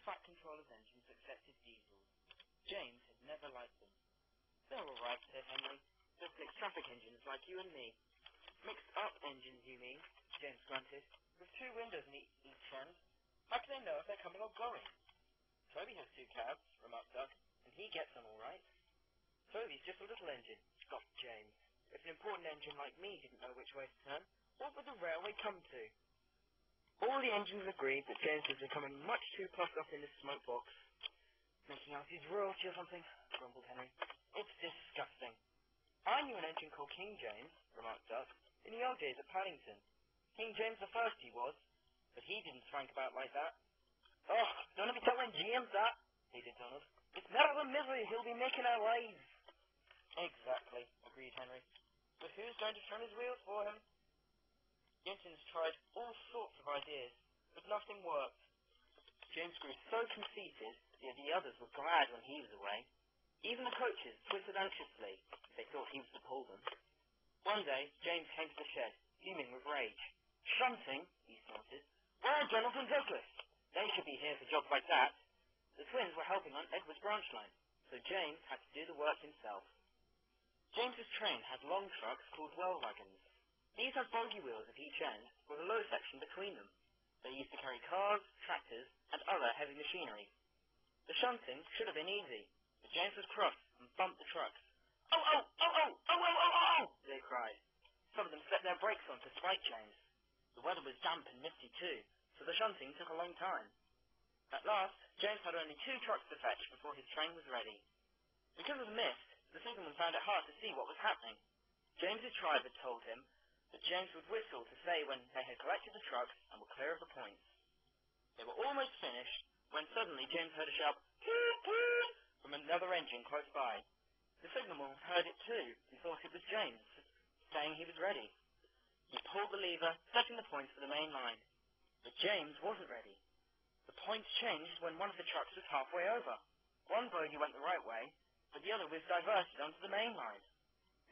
Fat Controller's engines accepted diesels. James had never liked them. "They're all right," said Henry. "They're slick traffic engines like you and me." "Mixed-up engines, you mean?" James grunted. "With two windows in each end. How can they know if they're coming or going?" "Toby has two cabs," remarked Doug, "and he gets them all right." "Toby's just a little engine," scoffed James. "If an important engine like me didn't know which way to turn, what would the railway come to?" All the engines agreed that James was becoming much too puffed up in his smoke box. "Making out his royalty or something," grumbled Henry. "It's disgusting." "I knew an engine called King James," remarked Doug, "in the old days at Paddington. King James the First he was, but he didn't swank about like that." "Oh, don't be telling James that," pleaded Donald. "It's better than misery he'll be making our lives." "Exactly," agreed Henry. "But who's going to turn his wheels for him?" The engines tried all sorts of ideas, but nothing worked. James grew so conceited that the others were glad when he was away. Even the coaches twisted anxiously if they thought he was to pull them. One day, James came to the shed, fuming with rage. "Shunting," he snorted. "Where are Jonathan Douglas? They should be here for jobs like that." The twins were helping on Edward's branch line, so James had to do the work himself. James's train had long trucks called well wagons. These had bogey wheels at each end, with a low section between them. They used to carry cars, tractors, and other heavy machinery. The shunting should have been easy, but James was cross and bumped the trucks. "Oh, oh, oh, oh, oh, oh, oh, oh, oh!" they cried. Some of them set their brakes on to spite James. The weather was damp and misty too, so the shunting took a long time. At last, James had only 2 trucks to fetch before his train was ready. Because of the mist, the signalman found it hard to see what was happening. James's tribe had told him that James would whistle to say when they had collected the trucks and were clear of the points. They were almost finished when suddenly James heard a sharp "toot toot" from another engine close by. The signalman heard it too and thought it was James, saying he was ready. He pulled the lever, setting the points for the main line. But James wasn't ready. The points changed when one of the trucks was halfway over. One bogey went the right way, but the other was diverted onto the main line.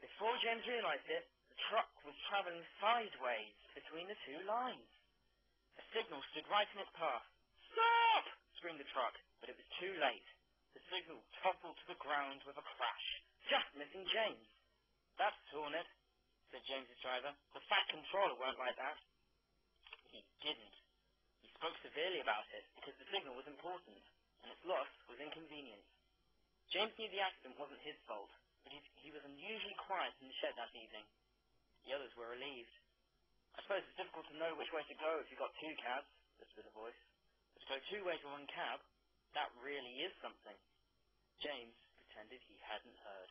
Before James realized it, the truck was traveling sideways between the 2 lines. A signal stood right in its path. "Stop!" screamed the truck, but it was too late. The signal toppled to the ground with a crash, just missing James. "That's torn it," said James's driver. "The Fat Controller won't like that." He didn't. He spoke severely about it because the signal was important, and its loss was inconvenient. James knew the accident wasn't his fault, but he was unusually quiet in the shed that evening. The others were relieved. "I suppose it's difficult to know which way to go if you've got 2 cabs," whispered a voice. "But to go 2 ways in one cab, that really is something." James pretended he hadn't heard.